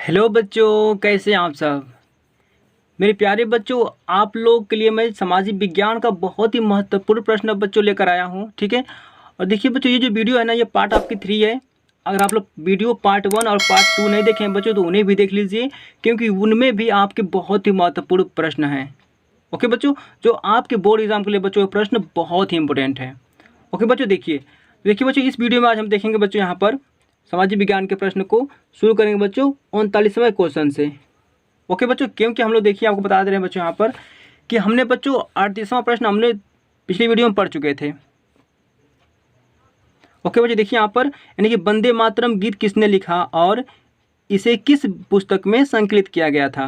Hello बच्चों, कैसे हैं आप सब। मेरे प्यारे बच्चों, आप लोग के लिए मैं सामाजिक विज्ञान का बहुत ही महत्वपूर्ण प्रश्न बच्चों लेकर आया हूं। ठीक है। और देखिए बच्चों, ये जो वीडियो है ना, ये पार्ट आपकी 3 है। अगर आप लोग वीडियो पार्ट 1 और पार्ट 2 नहीं देखे हैं बच्चों, तो उन्हें भी देख लीजिए, क्योंकि उनमें भी आपके बहुत ही महत्वपूर्ण प्रश्न हैं। ओके बच्चों, जो आपके बोर्ड एग्जाम के लिए बच्चों प्रश्न बहुत ही इंपॉर्टेंट है। ओके बच्चों, देखिए बच्चों, इस वीडियो में आज हम देखेंगे बच्चों यहाँ पर सामाजिक विज्ञान के प्रश्न को शुरू करेंगे बच्चों 39वें क्वेश्चन से। ओके बच्चों, क्योंकि हम लोग देखिए आपको बता दे रहे हैं बच्चों यहाँ पर कि हमने बच्चों 38वां प्रश्न हमने पिछली वीडियो में पढ़ चुके थे। ओके बच्चों, देखिए यहाँ पर यानी कि वंदे मातरम गीत किसने लिखा और इसे किस पुस्तक में संकलित किया गया था।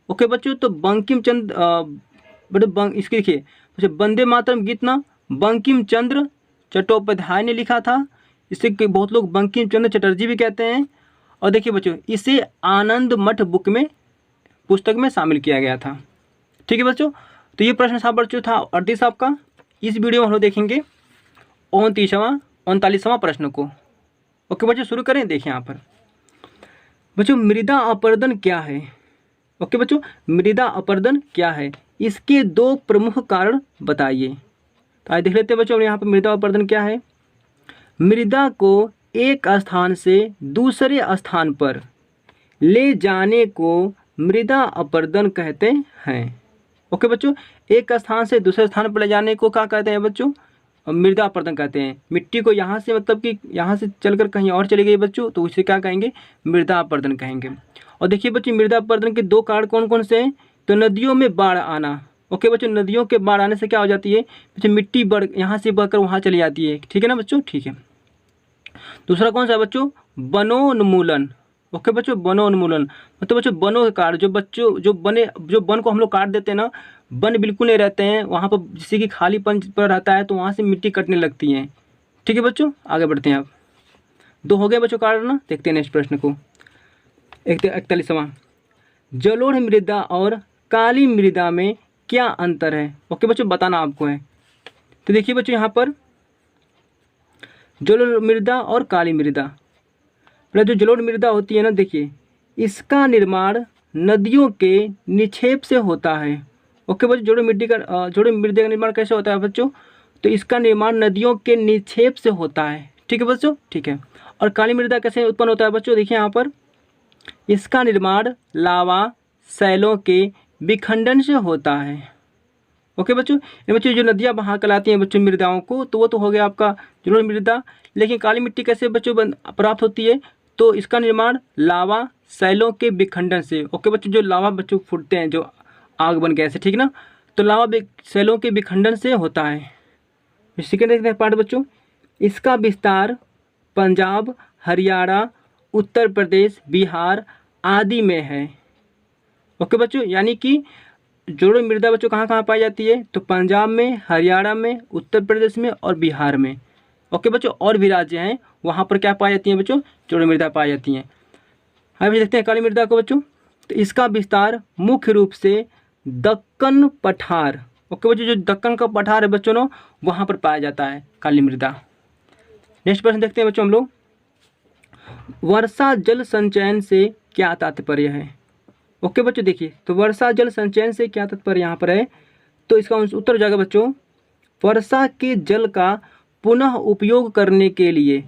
ओके बच्चों, तो बंकिम चंद्र इसके देखिए बच्चों, वंदे मातरम गीत ना बंकिम चंद्र चट्टोपाध्याय ने लिखा था। इसे बहुत लोग बंकिम चंद्र चटर्जी भी कहते हैं। और देखिए बच्चों, इसे आनंद मठ बुक में पुस्तक में शामिल किया गया था। ठीक है बच्चों, तो ये प्रश्न साहब बच्चों था 38 आपका। इस वीडियो में हम लोग देखेंगे 39वां प्रश्न को। ओके बच्चों, शुरू करें। देखिए यहाँ पर बच्चों, मृदा अपरदन क्या है। ओके बच्चों, मृदा अपरदन क्या है, इसके 2 प्रमुख कारण बताइए। तो आइए देख लेते हैं बच्चों यहाँ पर मृदा अपरदन क्या है। मृदा को एक स्थान से दूसरे स्थान पर ले जाने को मृदा अपरदन कहते हैं। ओके बच्चों, एक स्थान से दूसरे स्थान पर ले जाने को क्या कहते हैं बच्चों, मृदा अपरदन कहते हैं। मिट्टी को यहाँ से मतलब कि यहाँ से चलकर कहीं और चली गई बच्चों, तो उसे क्या कहेंगे, मृदा अपरदन कहेंगे। और देखिए बच्चों, मृदा अपरदन के 2 कारण कौन कौन से हैं। तो नदियों में बाढ़ आना। ओके बच्चों, नदियों के बाढ़ आने से क्या हो जाती है बच्चों, मिट्टी बढ़ यहाँ से बढ़कर वहाँ चली जाती है। ठीक है ना बच्चों, ठीक है। दूसरा कौन सा है बच्चों, वनोन्मूलन। ओके बच्चों, वनोन्मूलन मतलब बच्चों वनों के काट, जो वन को हम लोग काट देते हैं ना, वन बिल्कुल नहीं रहते हैं वहाँ पर, जिससे कि खालीपन पर रहता है, तो वहाँ से मिट्टी कटने लगती है। ठीक है बच्चों, आगे बढ़ते हैं। आप 2 हो गए बच्चों कारण ना। देखते हैं नेक्स्ट प्रश्न को। 41वां, जलोढ़ मृदा और काली मृदा में क्या अंतर है। ओके बच्चों, बताना आपको है। तो देखिए बच्चों यहाँ पर जलोढ़ मृदा और काली मृदा, पहले जो जलोढ़ मृदा होती है ना, देखिए इसका निर्माण नदियों के निक्षेप से होता है। ओके बच्चों, जलोढ़ मृदा का निर्माण कैसे होता है बच्चों, तो इसका निर्माण नदियों के निक्षेप से होता है। ठीक है बच्चों, ठीक है। और काली मृदा कैसे उत्पन्न होता है बच्चों, देखिए यहाँ पर इसका निर्माण लावा शैलों के विखंडन से होता है। ओके बच्चों, ये बच्चों जो नदियाँ बहा कहलाती हैं बच्चों मृदाओं को, तो वो तो हो गया आपका जलोढ़ मृदा। लेकिन काली मिट्टी कैसे बच्चों प्राप्त होती है, तो इसका निर्माण लावा शैलों के विखंडन से। ओके बच्चों, जो लावा बच्चों फूटते हैं, जो आग बन गए ऐसे, ठीक ना, तो लावा शैलों के विखंडन से होता है। सेकेंड पार्ट बच्चों, इसका विस्तार पंजाब, हरियाणा, उत्तर प्रदेश, बिहार आदि में है। ओके बच्चों, यानी कि जलोढ़ मृदा बच्चों कहाँ कहाँ पाई जाती है, तो पंजाब में, हरियाणा में, उत्तर प्रदेश में और बिहार में। ओके बच्चों, और भी राज्य हैं वहाँ पर क्या पाई जाती हैं बच्चों, जलोढ़ मृदा पाई जाती हैं। अभी देखते हैं काली मृदा को बच्चों। तो इसका विस्तार मुख्य रूप से दक्कन पठार, ओके बच्चों, जो दक्कन का पठार है बच्चों ना, वहाँ पर पाया जाता है काली मृदा। नेक्स्ट प्रश्न देखते हैं बच्चों हम लोग, वर्षा जल संचयन से क्या तात्पर्य है। ओके बच्चों, देखिए तो वर्षा जल संचयन से क्या तात्पर्य यहाँ पर है, तो इसका उत्तर हो जाएगा बच्चों, वर्षा के जल का पुनः उपयोग करने के लिए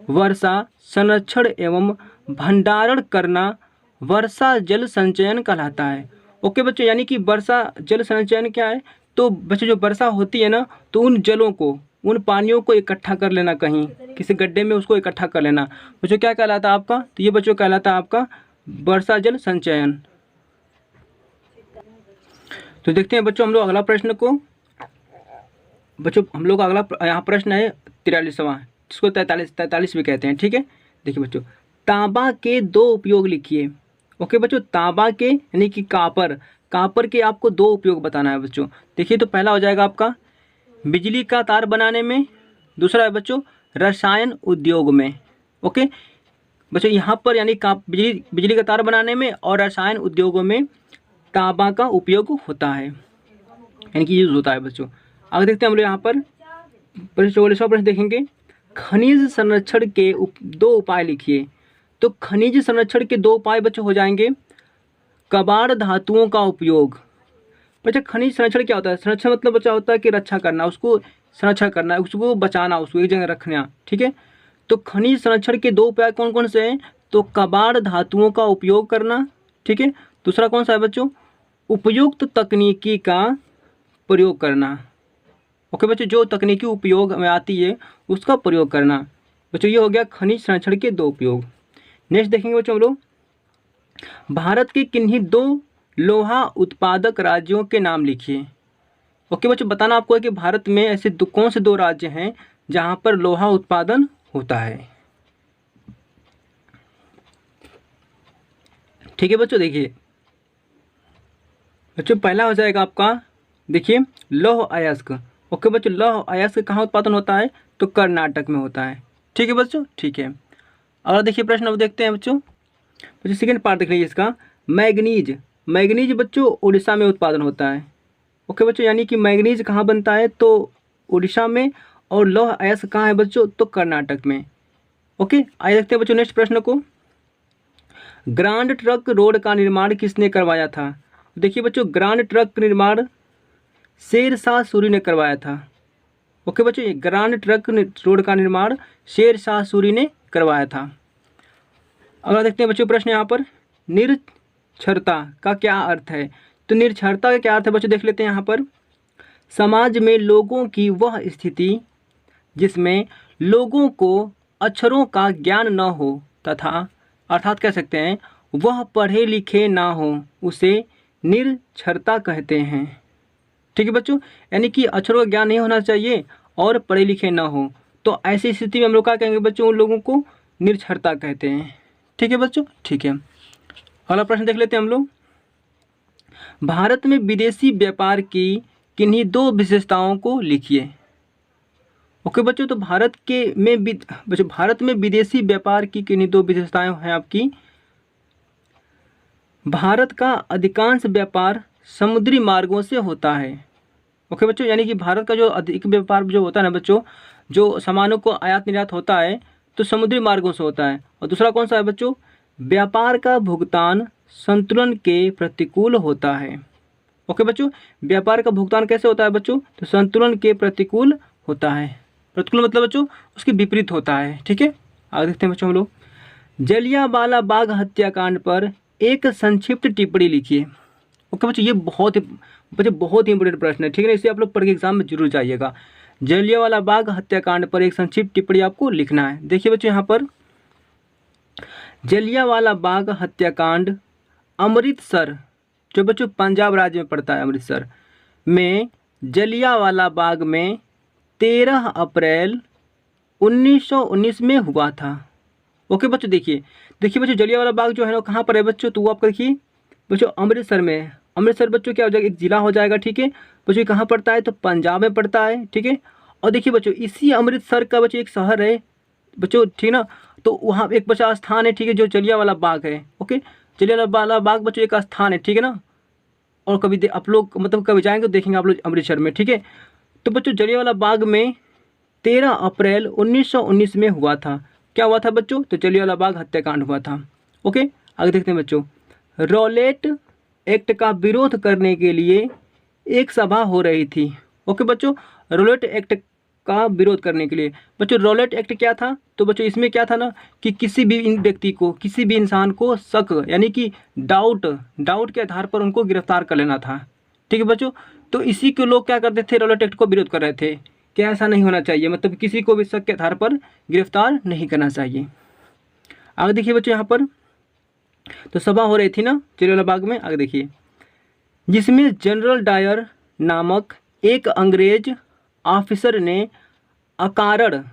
वर्षा संरक्षण एवं भंडारण करना वर्षा जल संचयन कहलाता है। ओके बच्चों, यानी कि वर्षा जल संचयन क्या है, तो बच्चों जो वर्षा होती है ना, तो उन जलों को, उन पानियों को इकट्ठा कर लेना, कहीं किसी गड्ढे में उसको इकट्ठा कर लेना बच्चों, क्या कहलाता है आपका, तो ये बच्चों कहलाता है आपका वर्षा जल संचयन। तो देखते हैं बच्चों हम लोग अगला प्रश्न को। बच्चों हम लोग अगला यहाँ प्रश्न है 43वां, जिसको 43 भी कहते हैं। ठीक है, देखिए बच्चों, तांबा के 2 उपयोग लिखिए। ओके बच्चों, तांबा के यानी कि कापर के आपको 2 उपयोग बताना है बच्चों। देखिए तो पहला हो जाएगा आपका बिजली का तार बनाने में, दूसरा है बच्चों रसायन उद्योग में। ओके बच्चों, यहाँ पर यानी बिजली का तार बनाने में और रसायन उद्योगों में तांबा का उपयोग होता है, यानी कि यूज होता है बच्चों। आगे देखते हैं हम लोग यहाँ पर 44वां प्रश्न देखेंगे, खनिज संरक्षण के 2 उपाय लिखिए। तो खनिज संरक्षण के दो उपाय बच्चों हो जाएंगे। कबाड़ धातुओं का उपयोग। बच्चा खनिज संरक्षण क्या होता है? संरक्षण मतलब बच्चा होता है कि रक्षा करना, उसको संरक्षण करना, उसको बचाना, उसको एक जगह रखना, ठीक है। तो खनिज संरक्षण के दो उपाय कौन कौन से हैं? तो कबाड़ धातुओं का उपयोग करना, ठीक है। दूसरा कौन सा है बच्चों? उपयुक्त तकनीकी का प्रयोग करना। ओके बच्चों, जो तकनीकी उपयोग में आती है उसका प्रयोग करना। बच्चों ये हो गया खनिज संरक्षण के दो उपयोग। नेक्स्ट देखेंगे बच्चों हम लोग, भारत के किन्हीं दो लोहा उत्पादक राज्यों के नाम लिखिए। ओके बच्चों, बताना आपको है कि भारत में ऐसे कौन से दो राज्य हैं जहां पर लोहा उत्पादन होता है। ठीक है बच्चों, देखिए बच्चों पहला हो जाएगा आपका, देखिए लौह अयस्क। ओके बच्चों, लौह अयस्क कहाँ उत्पादन होता है? तो कर्नाटक में होता है। ठीक है बच्चों, ठीक है। और देखिए प्रश्न अब देखते हैं बच्चों। बच्चों सेकेंड पार्ट देख लीजिए इसका, मैग्नीज। मैग्नीज बच्चों उड़ीसा में उत्पादन होता है। ओके बच्चों, यानी कि मैग्नीज कहाँ बनता है? तो उड़ीसा में। और लौह अयस्क कहाँ है बच्चों? तो कर्नाटक में। ओके, आइए देखते हैं बच्चों नेक्स्ट प्रश्न को। ग्रांड ट्रंक रोड का निर्माण किसने करवाया था? देखिए बच्चों, ग्रांड ट्रंक निर्माण शेरशाह सूरी ने करवाया था। ओके बच्चों, ये ग्रांड ट्रंक रोड का निर्माण शेरशाह सूरी ने करवाया था। अगला देखते हैं बच्चों प्रश्न यहाँ पर, निरक्षरता का क्या अर्थ है? तो निरक्षरता का क्या अर्थ है बच्चों, देख लेते हैं यहाँ पर। समाज में लोगों की वह स्थिति जिसमें लोगों को अक्षरों का ज्ञान न हो तथा अर्थात कह सकते हैं वह पढ़े लिखे ना हो, उसे निरक्षरता कहते हैं। ठीक है बच्चों, यानी कि अक्षरों का ज्ञान नहीं होना चाहिए और पढ़े लिखे ना हो, तो ऐसी स्थिति में हम लोग क्या कहेंगे बच्चों? उन लोगों को निरक्षरता कहते हैं। ठीक है बच्चों, ठीक है। अगला प्रश्न देख लेते हैं हम लोग, भारत में विदेशी व्यापार की किन्हीं दो विशेषताओं को लिखिए। ओके बच्चों, तो भारत में विदेशी व्यापार की किन्हीं दो विशेषताएं हैं आपकी। भारत का अधिकांश व्यापार समुद्री मार्गों से होता है। ओके बच्चों, यानी कि भारत का जो अधिक व्यापार जो होता है ना बच्चों, जो सामानों को आयात निर्यात होता है तो समुद्री मार्गों से होता है। और दूसरा कौन सा है बच्चों? व्यापार का भुगतान संतुलन के प्रतिकूल होता है। ओके बच्चों, व्यापार का भुगतान कैसे होता है बच्चों? तो संतुलन के प्रतिकूल होता है। प्रतिकूल मतलब बच्चों उसके विपरीत होता है। ठीक है, आगे देखते हैं बच्चों हम लोग, जलियांवाला बाग हत्याकांड पर एक संक्षिप्त टिप्पणी लिखिए। ओके बच्चों, ये बहुत ही इंपॉर्टेंट प्रश्न है। ठीक है, इसे आप लोग पढ़ के एग्जाम में जरूर जाइएगा। जलियांवाला बाग हत्याकांड पर एक संक्षिप्त टिप्पणी आपको लिखना है। देखिए बच्चों यहाँ पर, जलियांवाला बाग हत्याकांड अमृतसर, जो बच्चों पंजाब राज्य में पड़ता है, अमृतसर में जलियांवाला बाग में 13 अप्रैल 1919 में हुआ था। ओके बच्चों, देखिए बच्चों जलियांवाला बाग जो है ना कहाँ पर है बच्चों? तो वो आपका देखिए बच्चों अमृतसर में है। अमृतसर बच्चों क्या हो जाएगा? एक जिला हो जाएगा। ठीक है बच्चों, कहाँ पड़ता है? तो पंजाब में पड़ता है। ठीक है, और देखिए बच्चों इसी अमृतसर का बच्चों एक शहर है बच्चों, ठीक ना, तो वहाँ एक बच्चा स्थान है। ठीक है, जो जलियांवाला बाग है। ओके, जलियांवाला बाग बच्चों एक स्थान है। ठीक है ना, और कभी आप लोग मतलब कभी जाएंगे तो देखेंगे आप लोग अमृतसर में। ठीक है, तो बच्चों जलियांवाला बाग में 13 अप्रैल 1919 में हुआ था। क्या हुआ था बच्चों? तो जलियांवाला बाग हत्याकांड हुआ था। ओके, आगे देखते हैं बच्चों, रॉलेट एक्ट का विरोध करने के लिए एक सभा हो रही थी। ओके बच्चों, रॉलेट एक्ट का विरोध करने के लिए बच्चों, रॉलेट एक्ट क्या था? तो बच्चों इसमें क्या था ना कि किसी भी व्यक्ति को, किसी भी इंसान को शक यानी कि डाउट के आधार पर उनको गिरफ्तार कर लेना था। ठीक है बच्चों, तो इसी के लोग क्या करते थे? रॉलेट एक्ट को विरोध कर रहे थे कि ऐसा नहीं होना चाहिए, मतलब किसी को भी शक के आधार पर गिरफ्तार नहीं करना चाहिए। आगे देखिए बच्चों यहाँ पर, तो सभा हो रही थी ना जलियांवाला बाग में। आगे देखिए, जिसमें जनरल डायर नामक एक अंग्रेज ऑफिसर ने अकारण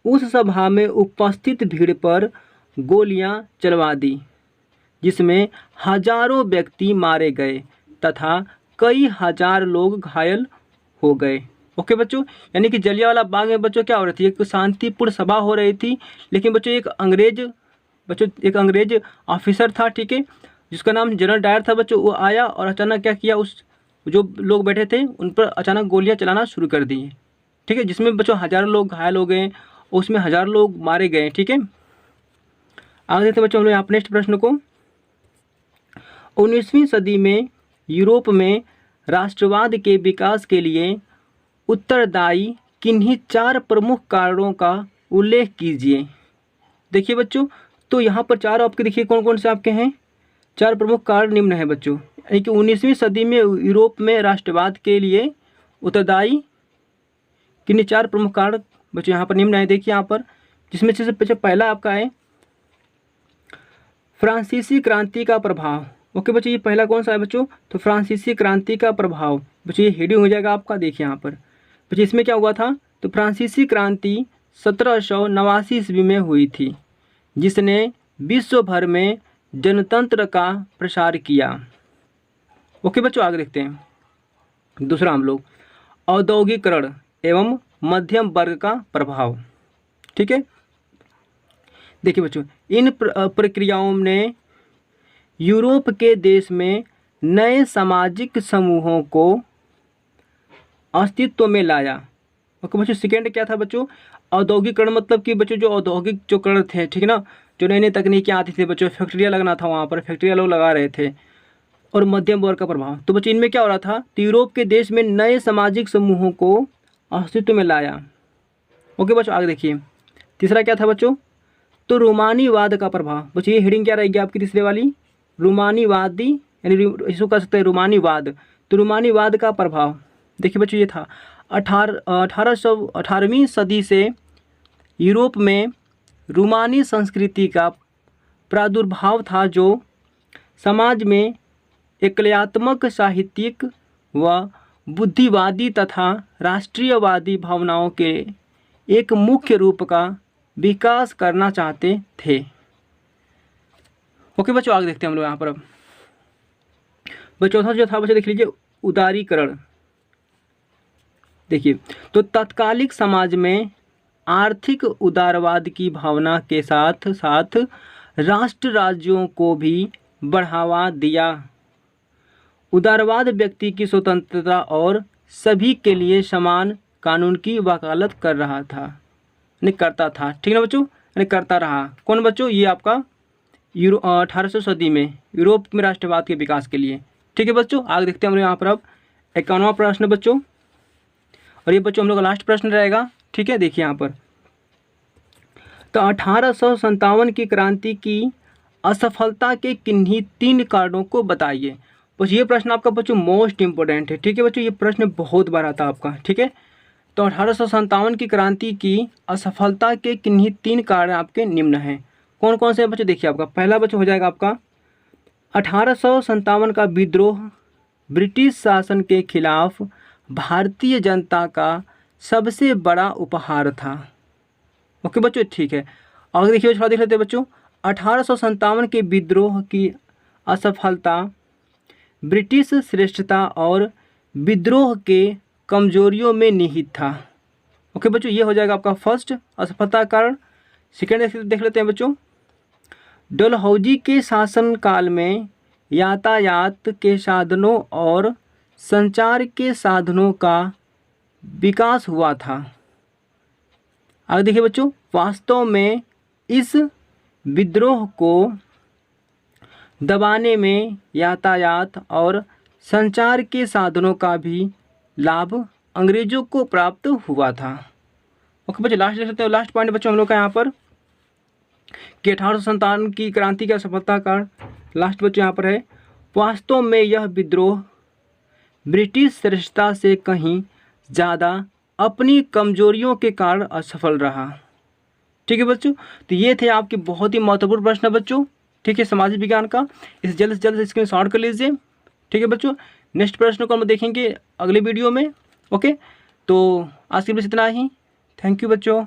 उस सभा में उपस्थित भीड़ पर गोलियां चलवा दी, जिसमें हजारों व्यक्ति मारे गए तथा कई हजार लोग घायल हो गए। ओके बच्चों, यानी कि जलियांवाला बाग में बच्चों क्या हो रही थी? एक शांतिपूर्ण सभा हो रही थी, लेकिन बच्चों एक अंग्रेज ऑफिसर था। ठीक है, जिसका नाम जनरल डायर था बच्चों, वो आया और अचानक क्या किया, उस जो लोग बैठे थे उन पर अचानक गोलियां चलाना शुरू कर दी। ठीक है, जिसमें बच्चों हजारों लोग घायल हो गए, उसमें हजारों लोग मारे गए। ठीक है, आगे देखते हैं बच्चों हम लोग यहाँ पर नेक्स्ट प्रश्न को। 19वीं सदी में यूरोप में राष्ट्रवाद के विकास के लिए उत्तरदायी किन्हीं 4 प्रमुख कारणों का उल्लेख कीजिए। देखिए बच्चों, तो यहाँ पर 4 आपके देखिए कौन कौन से आपके हैं, 4 प्रमुख कारण निम्न है बच्चों। यानी कि 19वीं सदी में यूरोप में राष्ट्रवाद के लिए उत्तरदायी किन्हीं 4 प्रमुख कारण बच्चों यहाँ पर निम्न है। देखिए यहाँ पर, जिसमें से पहला आपका है फ्रांसीसी क्रांति का प्रभाव। ओके बच्चों, ये पहला कौन सा है बच्चों, तो फ्रांसीसी क्रांति का प्रभाव। बच्चों ये हेडिंग हो जाएगा आपका। देखिए यहाँ पर बच्चों इसमें क्या हुआ था, तो फ्रांसीसी क्रांति 1789 ईस्वी में हुई थी, जिसने विश्व भर में जनतंत्र का प्रसार किया। ओके बच्चों, आगे देखते हैं। दूसरा हम लोग औद्योगिकरण एवं मध्यम वर्ग का प्रभाव। ठीक है, देखिए बच्चों, इन प्रक्रियाओं ने यूरोप के देश में नए सामाजिक समूहों को अस्तित्व में लाया। ओके बच्चों, सेकेंड क्या था बच्चों, औद्योगिकरण, मतलब कि बच्चों जो औद्योगिक जो करण थे, ठीक है ना, जो नई नई तकनीकें आती थी बच्चों, फैक्ट्रियाँ लगना था, वहाँ पर फैक्ट्रियाँ लोग लगा रहे थे। और मध्यम वर्ग का प्रभाव, तो बच्चों इनमें क्या हो रहा था, तो यूरोप के देश में नए सामाजिक समूहों को अस्तित्व में लाया। ओके बच्चों, आगे देखिए। तीसरा क्या था बच्चों, तो रोमानीवाद का प्रभाव। बच्चों ये हेडिंग क्या रहेगी आपकी तीसरे वाली, रोमानीवादी, यानी इसको कह सकते हैं रोमानीवाद। तो रोमानीवाद का प्रभाव देखिए बच्चों, ये था 18वीं सदी से यूरोप में रोमानी संस्कृति का प्रादुर्भाव था, जो समाज में एकलयात्मक, साहित्यिक व बुद्धिवादी तथा राष्ट्रीयवादी भावनाओं के एक मुख्य रूप का विकास करना चाहते थे। ओके बच्चों, आगे देखते हैं हम लोग यहाँ पर। अब बच्चों चौथा जो था बच्चों देख लीजिए, उदारीकरण। देखिए, तो तत्कालिक समाज में आर्थिक उदारवाद की भावना के साथ साथ राष्ट्र राज्यों को भी बढ़ावा दिया। उदारवाद व्यक्ति की स्वतंत्रता और सभी के लिए समान कानून की वकालत कर रहा था, नहीं करता था, ठीक है ना बच्चों, नहीं करता रहा। कौन बच्चों, ये आपका 1800 सदी में यूरोप में राष्ट्रवाद के विकास के लिए। ठीक है बच्चों, आगे देखते हैं हम लोग यहाँ पर। अब 51वां प्रश्न बच्चों, और ये बच्चों हम लोग का लास्ट प्रश्न रहेगा। ठीक है, देखिए यहाँ पर, तो 1857 की क्रांति की असफलता के किन्हीं 3 कारणों को बताइए। बस ये प्रश्न आपका बच्चों मोस्ट इंपॉर्टेंट है। ठीक है बच्चों, ये प्रश्न बहुत बार आता है आपका। ठीक है, तो 1857 की क्रांति की असफलता के किन्हीं 3 कारण आपके निम्न हैं। कौन कौन से बच्चों, देखिए आपका पहला बच्चों हो जाएगा आपका 1857 का विद्रोह ब्रिटिश शासन के खिलाफ भारतीय जनता का सबसे बड़ा उपहार था। ओके बच्चों, ठीक है। आगे देखिए थोड़ा देख लेते हैं बच्चों, 1857 के विद्रोह की असफलता ब्रिटिश श्रेष्ठता और विद्रोह के कमजोरियों में निहित था। ओके बच्चों, ये हो जाएगा आपका फर्स्ट असफलता कारण। सेकेंड देख लेते हैं बच्चों, डलहौजी के शासनकाल में यातायात के साधनों और संचार के साधनों का विकास हुआ था। आगे देखिए बच्चों, वास्तव में इस विद्रोह को दबाने में यातायात और संचार के साधनों का भी लाभ अंग्रेजों को प्राप्त हुआ था। ओके बच्चों, लास्ट देख लेते हैं। लास्ट पॉइंट बच्चों हम लोग का यहाँ पर कि 1857 की क्रांति का सफलता कारण लास्ट बच्चों यहाँ पर है, वास्तव में यह विद्रोह ब्रिटिश श्रेष्ठता से कहीं ज़्यादा अपनी कमजोरियों के कारण असफल रहा। ठीक है बच्चों, तो ये थे आपके बहुत ही महत्वपूर्ण प्रश्न बच्चों। ठीक है, सामाजिक विज्ञान का, इसे जल्द से जल्द स्क्रीनशॉट कर लीजिए। ठीक है बच्चों, नेक्स्ट प्रश्न को हम देखेंगे अगले वीडियो में। ओके, तो आज के लिए बस इतना ही। थैंक यू बच्चों।